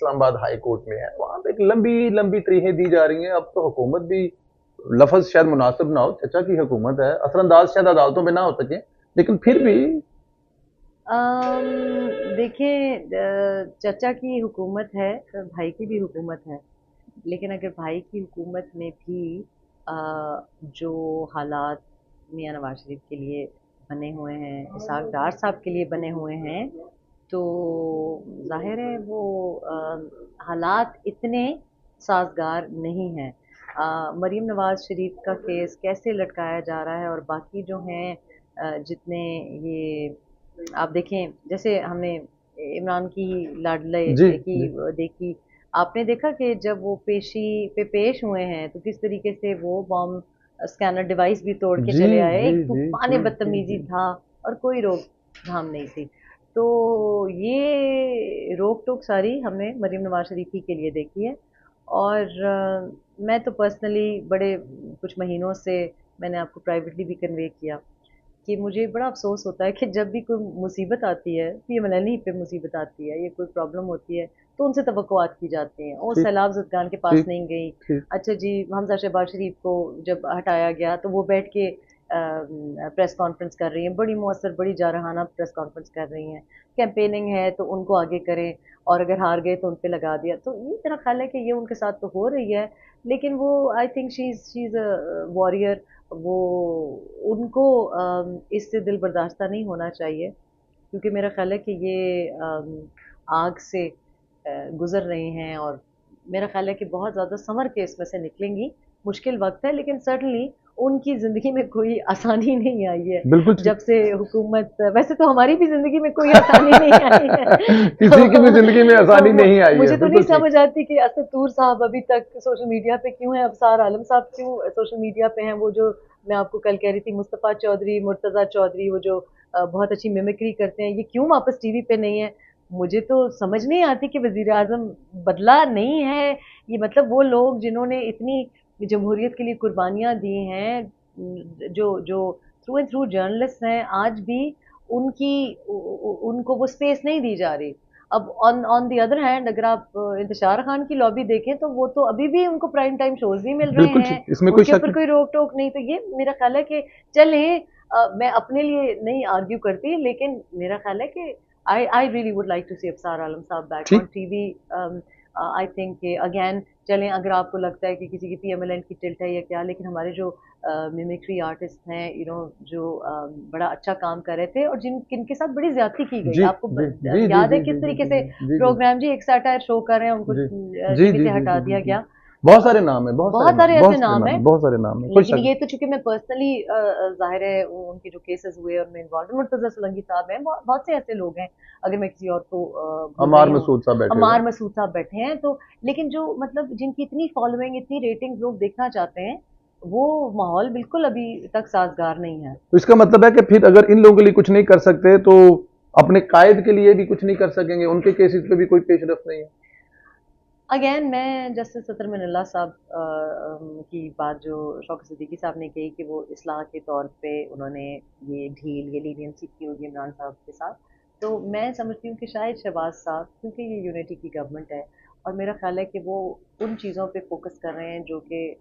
اسلام آباد high court میں ہے، وہاں پہ ایک لمبی لمبی تریہیں دی جا رہی ہیں. اب تو حکومت بھی، لفظ شاید مناسب نہ ہو، چچا کی حکومت ہے، اثر انداز شاید عدالتوں میں نہ ہو سکے، لیکن پھر بھی دیکھیں، چچا کی حکومت ہے، بھائی کی بھی حکومت ہے، لیکن اگر بھائی کی حکومت میں بھی جو حالات میاں نواز شریف کے لیے بنے ہوئے ہیں، اسحاق ڈار صاحب کے لیے بنے ہوئے ہیں، تو ظاہر ہے وہ حالات اتنے سازگار نہیں ہیں. مریم نواز شریف کا کیس کیسے لٹکایا جا رہا ہے، اور باقی جو ہیں جتنے یہ آپ دیکھیں، جیسے ہم نے عمران کی لاڈلے جی کی جی دیکھی، آپ نے دیکھا کہ جب وہ پیشی پہ پیش ہوئے ہیں تو کس طریقے سے وہ بام اسکینر ڈیوائس بھی توڑ کے جی چلے آئے. جی ایک جی طوفان جی بدتمیزی تھا اور کوئی روک تھام نہیں تھی. تو یہ روک ٹوک ساری ہم نے مریم نواز شریف کے لیے دیکھی ہے. اور میں تو پرسنلی بڑے کچھ مہینوں سے میں نے آپ کو پرائیویٹلی بھی کنوے کیا کہ مجھے بڑا افسوس ہوتا ہے کہ جب بھی کوئی مصیبت آتی ہے، یہ ملنی پہ مصیبت آتی ہے، یہ کوئی پرابلم ہوتی ہے، تو ان سے توقعات کی جاتی ہیں. وہ ٹھیک سیلاب زدگان کے پاس ٹھیک نہیں گئی. ٹھیک. اچھا جی، حمزہ شہباز شریف کو جب ہٹایا گیا تو وہ بیٹھ کے پریس کانفرنس کر رہی ہیں، بڑی مؤثر بڑی جارحانہ پریس کانفرنس کر رہی ہیں. کیمپیننگ ہے تو ان کو آگے کریں، اور اگر ہار گئے تو ان پہ لگا دیا. تو یہ میرا خیال ہے کہ یہ ان کے ساتھ تو ہو رہی ہے، لیکن وہ I think she is a warrior. وہ ان کو اس سے دل برداشتہ نہیں ہونا چاہیے، کیونکہ میرا خیال ہے کہ یہ آگ سے گزر رہی ہیں، اور میرا خیال ہے کہ بہت زیادہ سمر کے اس میں سے نکلیں گی. مشکل وقت ہے، لیکن سرٹنلی ان کی زندگی میں کوئی آسانی نہیں آئی ہے بالکل ٹھیک. جب سے حکومت. ویسے تو ہماری بھی زندگی میں کوئی آسانی نہیں آئی ہے. کسی کی بھی زندگی میں تو آسانی نہیں آئی ہے. مجھے تو نہیں بالکل ٹھیک. سمجھ آتی کہ اسد طور صاحب ابھی تک سوشل میڈیا پہ کیوں ہیں، ابصار عالم صاحب کیوں سوشل میڈیا پہ ہیں. وہ جو میں آپ کو کل کہہ رہی تھی، مصطفیٰ چودھری، مرتضیٰ چودھری، وہ جو بہت اچھی میمکری کرتے ہیں، یہ کیوں واپس ٹی وی پہ نہیں ہے؟ مجھے تو سمجھ نہیں آتی کہ وزیر اعظم بدلا نہیں ہے. یہ مطلب وہ لوگ جنہوں نے اتنی جمہوریت کے لیے قربانیاں دی ہیں، جو تھرو اینڈ تھرو جرنلسٹ ہیں، آج بھی ان کو وہ اسپیس نہیں دی جا رہی. اب آن دی ادر ہینڈ اگر آپ انتشار خان کی لابی دیکھیں تو وہ تو ابھی بھی ان کو پرائم ٹائم شوز بھی مل رہے بالکل ہیں، ٹھیک، اس میں ان کوئی کے شک اوپر نہیں. کوئی روک ٹوک نہیں. تو یہ میرا خیال ہے کہ چلیں، میں اپنے لیے نہیں آرگیو کرتی، لیکن میرا خیال ہے کہ I really would like to see Absar عالم صاحب بیک ٹھیک. On T V. I think کہ اگین چلیں، اگر آپ کو لگتا ہے کہ کسی کی پی ایم ایل این کی ٹلٹ ہے یا کیا، لیکن ہمارے جو میمکری آرٹسٹ ہیں، جو بڑا اچھا کام کر رہے تھے، اور جن کے ساتھ بڑی زیادتی کی گئی. جی آپ کو جی جی جی یاد ہے جی جی کس جی طریقے سے جی جی پروگرام جی ایک سیٹائر شو کر رہے ہیں، ان کو جی ٹی جی وی جی سے جی ہٹا جی دیا جی. گیا. بہت سارے نام ہیں، بہت سارے بہت نام، سارے بہت ایسے سارے نام نام ہیں، ہیں، بہت سارے نام ہیں، کوئی لیکن شک یہ نہیں. تو چونکہ میں پرسنلی ظاہر ہے ان کے جو کیسز ہوئے ان میں انوالو، مرتضیٰ سولنگی صاحب ہیں، بہت سے ایسے لوگ ہیں، اگر میں کسی اور کو بھول عمار رہی ہوں. مسعود صاحب بیٹھے ہوئے عمار ہیں. مسعود صاحب بیٹھے ہیں. تو لیکن جو مطلب جن کی اتنی فالوئنگ، اتنی ریٹنگ لوگ دیکھنا چاہتے ہیں، وہ ماحول بالکل ابھی تک سازگار نہیں ہے. تو اس کا مطلب ہے کہ پھر اگر ان لوگوں کے لیے کچھ نہیں کر سکتے تو اپنے قائد کے لیے بھی کچھ نہیں کر سکیں گے، ان کے کیسز پہ بھی کوئی پیش رفت نہیں ہے. اگین میں جسٹس سطر من اللہ صاحب کی بات جو شوکت صدیقی صاحب نے کہی کہ وہ اصلاح کے طور پہ انہوں نے یہ ڈھیل، یہ لینینسی کی ہوگی عمران صاحب کے ساتھ، تو میں سمجھتی ہوں کہ شاید شہباز صاحب، کیونکہ یہ یونٹی کی گورنمنٹ ہے، اور میرا خیال ہے کہ وہ ان چیزوں پہ فوکس کر رہے ہیں جو کہ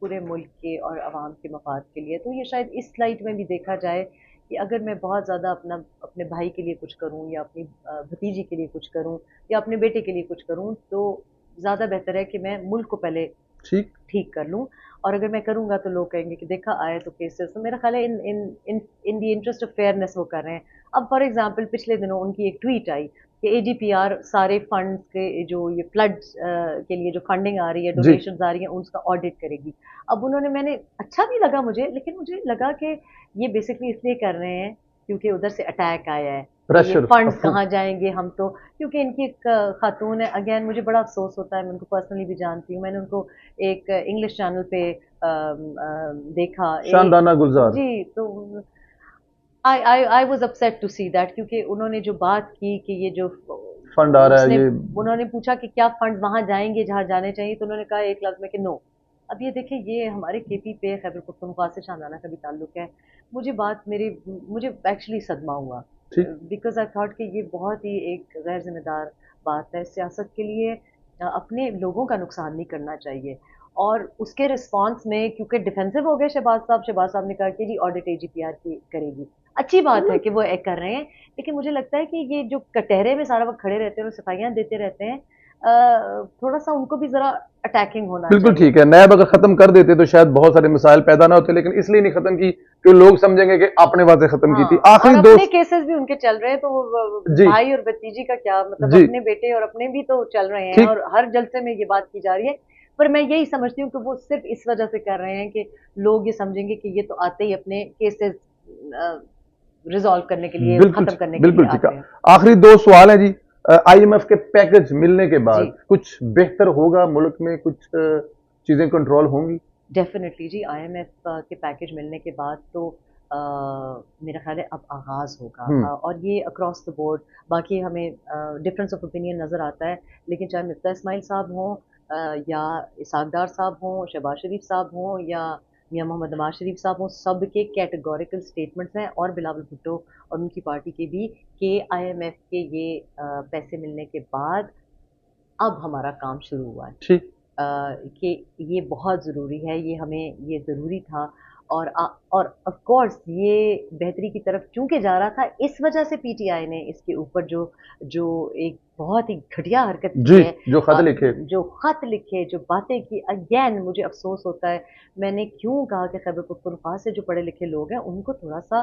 پورے ملک کے اور عوام کے مفاد کے لیے. تو یہ شاید اس لائٹ میں بھی دیکھا جائے کہ اگر میں بہت زیادہ اپنے بھائی کے لیے کچھ کروں، یا اپنی بھتیجی کے لیے کچھ کروں، یا اپنے بیٹے کے لیے کچھ کروں، تو زیادہ بہتر ہے کہ میں ملک کو پہلے ٹھیک. ٹھیک کر لوں. اور اگر میں کروں گا تو لوگ کہیں گے کہ دیکھا آئے تو کیسز. تو میرا خیال ہے ان دی انٹرسٹ آف فیئرنیس وہ کر رہے ہیں. اب فار ایگزامپل پچھلے دنوں ان کی ایک ٹویٹ آئی کہ اے جی پی آر سارے فنڈز کے جو یہ فلڈ کے لیے جو فنڈنگ آ رہی ہے، جی. ڈونیشنز آ رہی ہیں، ان کا آڈٹ کرے گی. اب انہوں نے، میں نے اچھا بھی لگا مجھے، لیکن مجھے لگا کہ یہ بیسکلی اس لیے کر رہے ہیں کیونکہ ادھر سے اٹیک آیا ہے کہ یہ پریشر فنڈز افو. کہاں جائیں گے. ہم تو کیونکہ ان کی ایک خاتون ہے، اگین مجھے بڑا افسوس ہوتا ہے، میں ان کو پرسنلی بھی جانتی ہوں، میں نے ان کو ایک انگلش چینل پہ دیکھا. شاندانہ گلزار. جی، تو I was upset to see that، کیونکہ انہوں نے جو بات کی کہ یہ جو فنڈ آ رہا ہے یہ. انہوں نے پوچھا کہ کیا فنڈ وہاں جائیں گے جہاں جانے چاہیے، تو انہوں نے کہا ایک لفظ میں کہ نو. اب یہ دیکھیں، یہ ہمارے کے پی پہ خیبر پختونخوا سے شاندانہ کا بھی تعلق ہے. مجھے ایکچولی صدمہ ہوا، ٹھیک. بیکاز آئی تھاٹ کہ یہ بہت ہی ایک غیر ذمہ دار بات ہے. سیاست کے لیے اپنے لوگوں کا نقصان نہیں کرنا چاہیے. اور اس کے رسپانس میں کیونکہ ڈیفینسو ہو گئے شہباز صاحب نے کہا کہ جی آڈٹ اے جی پی آر کی کرے گی. اچھی بات ہے کہ وہ کر رہے ہیں, لیکن مجھے لگتا ہے کہ یہ جو کٹہرے میں سارا وقت کھڑے رہتے ہیں اور صفائیاں دیتے رہتے ہیں, تھوڑا سا ان کو بھی ذرا اٹیکنگ ہونا بالکل چاہیے. ٹھیک ہے, نیب اگر ختم کر دیتے تو شاید بہت سارے مسائل پیدا نہ ہوتے, لیکن اس لیے نہیں ختم کی کہ لوگ سمجھیں گے کہ اپنے واسطے ختم کی تھی. اور آخری اپنے دوست کیسز بھی ان کے چل رہے ہیں, تو جی بھائی اور بھتیجی کا کیا مطلب, جی اپنے بیٹے اور اپنے بھی تو چل رہے ہیں, ٹھیک, اور ہر جلسے میں یہ بات کی جا رہی ہے. پر میں یہی سمجھتی ہوں کہ وہ صرف اس وجہ سے کر رہے ہیں کہ لوگ یہ سمجھیں گے کہ یہ تو آتے ہی اپنے کیسز ریزالو کرنے کے لیے, بالکل ختم کرنے کے بالکل لیے ٹھیک ہے. آتے ہیں. آخری دو سوال ہیں جی. آئی ایم ایف کے پیکج ملنے کے بعد جی کچھ بہتر ہوگا ملک میں, کچھ چیزیں کنٹرول ہوں گی؟ ڈیفینیٹلی جی, آئی ایم ایف کے پیکج ملنے کے بعد تو میرا خیال ہے اب آغاز ہوگا, اور یہ اکراس دا بورڈ. باقی ہمیں ڈفرینس آف اوپینین نظر آتا ہے, لیکن چاہے مفتاح اسماعیل صاحب ہوں یا اسحاق ڈار صاحب ہوں, شہباز شریف صاحب ہوں یا میاں محمد نواز شریف صاحب ہوں, سب کے کیٹیگوریکل سٹیٹمنٹس ہیں, اور بلاول بھٹو اور ان کی پارٹی کے بھی, کہ آئی ایم ایف کے یہ پیسے ملنے کے بعد اب ہمارا کام شروع ہوا ہے. ٹھیک, کہ یہ بہت ضروری ہے, یہ ہمیں یہ ضروری تھا. اور آف کورس یہ بہتری کی طرف چونکہ جا رہا تھا, اس وجہ سے پی ٹی آئی نے اس کے اوپر جو ایک بہت ہی گھٹیا حرکت کی جی ہے, جو خط لکھے, جو خط لکھے, جو باتیں کی. اگین مجھے افسوس ہوتا ہے, میں نے کیوں کہا کہ خیبر پختونخوا سے جو پڑھے لکھے لوگ ہیں ان کو تھوڑا سا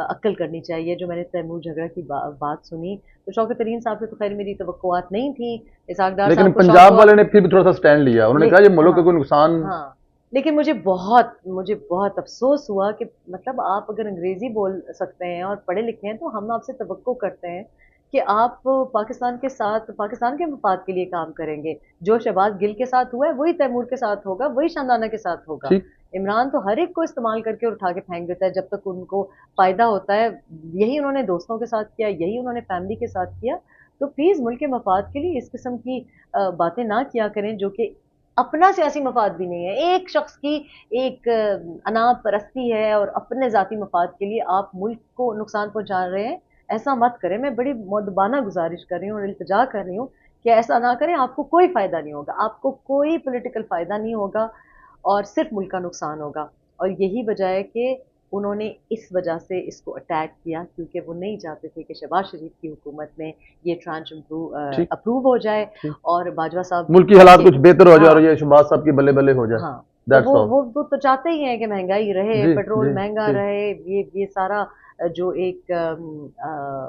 عقل کرنی چاہیے. جو میں نے تیمور جھگڑا کی بات سنی, تو شوکت ترین صاحب سے تو خیر میری توقعات نہیں تھی, اسحاق ڈار لیکن صاحب کو پنجاب والے نے پھر بھی تھوڑا سا سٹینڈ لیا, انہوں نے کہا یہ ملک کا کوئی نقصان. ہاں, لیکن مجھے بہت افسوس ہوا کہ مطلب آپ اگر انگریزی بول سکتے ہیں اور پڑھے لکھے ہیں, تو ہم آپ سے توقع کرتے ہیں کہ آپ پاکستان کے ساتھ پاکستان کے مفاد کے لیے کام کریں گے. جو شہباز گل کے ساتھ ہوا ہے وہی تیمور کے ساتھ ہوگا, وہی شاندانہ کے ساتھ ہوگا. ٹھیک, عمران تو ہر ایک کو استعمال کر کے اور اٹھا کے پھینک دیتا ہے جب تک ان کو فائدہ ہوتا ہے. یہی انہوں نے دوستوں کے ساتھ کیا, یہی انہوں نے فیملی کے ساتھ کیا. تو پلیز ملک کے مفاد کے لیے اس قسم کی باتیں نہ کیا کریں جو کہ اپنا سیاسی مفاد بھی نہیں ہے. ایک شخص کی ایک انا پرستی ہے, اور اپنے ذاتی مفاد کے لیے آپ ملک کو نقصان پہنچا رہے ہیں. ایسا مت کریں. میں بڑی مؤدبانہ گزارش کر رہی ہوں اور التجا کر رہی ہوں کہ ایسا نہ کریں. آپ کو کوئی فائدہ نہیں ہوگا, آپ کو کوئی پولیٹیکل فائدہ نہیں ہوگا, اور صرف ملک کا نقصان ہوگا. اور یہی وجہ ہے کہ انہوں نے اس وجہ سے اس کو اٹیک کیا, کیونکہ وہ نہیں چاہتے تھے کہ شہباز شریف کی حکومت میں یہ ٹرانچ اپروو ہو جائے, اور باجوہ صاحب ملکی حالات کچھ بہتر ہو جائے اور یہ شہباز صاحب کی بلے بلے ہو جائے. ہاں, That's all. وہ تو چاہتے ہی ہیں کہ مہنگائی رہے, جی پیٹرول جی مہنگا جی, رہے. یہ سارا جو ایک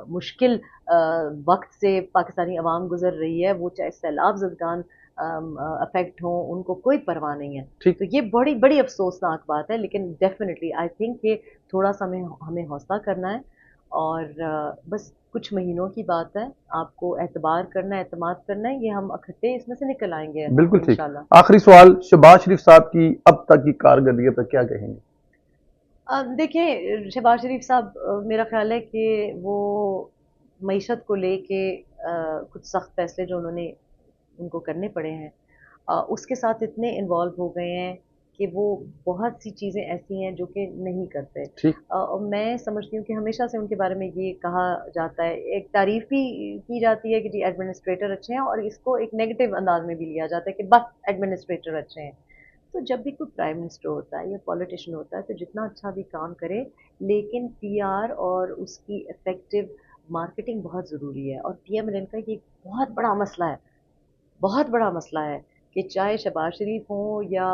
مشکل وقت سے پاکستانی عوام گزر رہی ہے, وہ چاہے سیلاب زدگان افیکٹ ہوں, ان کو کوئی پرواہ نہیں ہے. ٹھیک, تو یہ بڑی بڑی افسوسناک بات ہے, لیکن ڈیفینیٹلی آئی تھنک کہ تھوڑا سا ہمیں حوصلہ کرنا ہے, اور بس کچھ مہینوں کی بات ہے. آپ کو اعتبار کرنا ہے, اعتماد کرنا ہے, یہ ہم اکٹھے اس میں سے نکل آئیں گے بالکل ٹھیک. انشاءاللہ. آخری سوال, شہباز شریف صاحب کی اب تک کی کارکردگی پر کیا کہیں گے؟ دیکھیں, شہباز شریف صاحب میرا خیال ہے کہ وہ معیشت کو لے کے کچھ سخت فیصلے جو ان کو کرنے پڑے ہیں, اس کے ساتھ اتنے انوالو ہو گئے ہیں کہ وہ بہت سی چیزیں ایسی ہیں جو کہ نہیں کرتے. اور میں سمجھتی ہوں کہ ہمیشہ سے ان کے بارے میں یہ کہا جاتا ہے, ایک تعریف بھی کی جاتی ہے کہ جی ایڈمنسٹریٹر اچھے ہیں, اور اس کو ایک نیگیٹو انداز میں بھی لیا جاتا ہے کہ بس ایڈمنسٹریٹر اچھے ہیں. تو جب بھی کوئی پرائم منسٹر ہوتا ہے یا پولیٹیشین ہوتا ہے, تو جتنا اچھا بھی کام کرے, لیکن پی آر اور اس کی افیکٹو مارکیٹنگ بہت ضروری ہے. اور پی ایم ایل این کا یہ بہت بڑا مسئلہ ہے, بہت بڑا مسئلہ ہے کہ چاہے شہباز شریف ہوں یا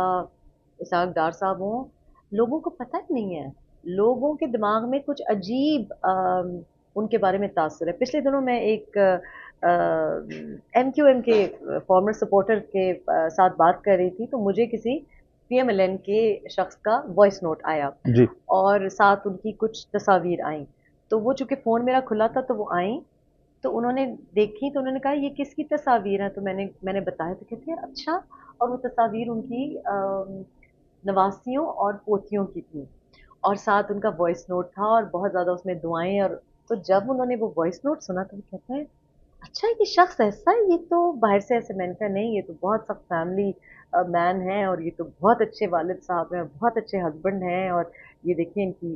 اسحاق ڈار صاحب ہوں, لوگوں کو پتہ ہی نہیں ہے. لوگوں کے دماغ میں کچھ عجیب ان کے بارے میں تاثر ہے. پچھلے دنوں میں ایک ایم کیو ایم کے فارمر سپورٹر کے ساتھ بات کر رہی تھی, تو مجھے کسی پی ایم ایل این کے شخص کا وائس نوٹ آیا, جی, اور ساتھ ان کی کچھ تصاویر آئیں. تو وہ چونکہ فون میرا کھلا تھا تو وہ آئیں, تو انہوں نے دیکھی, تو انہوں نے کہا یہ کس کی تصاویر ہیں؟ تو میں نے بتایا, تو کہتے ہیں اچھا. اور وہ تصاویر ان کی نواسیوں اور پوتیوں کی تھی, اور ساتھ ان کا وائس نوٹ تھا, اور بہت زیادہ اس میں دعائیں. اور تو جب انہوں نے وہ وائس نوٹ سنا تو وہ کہتے ہیں اچھا یہ شخص ایسا ہے, یہ تو باہر سے ایسے. میں نے کہا نہیں, یہ تو بہت سخت فیملی مین ہے, اور یہ تو بہت اچھے والد صاحب ہیں, بہت اچھے ہسبینڈ ہیں, اور یہ دیکھیں ان کی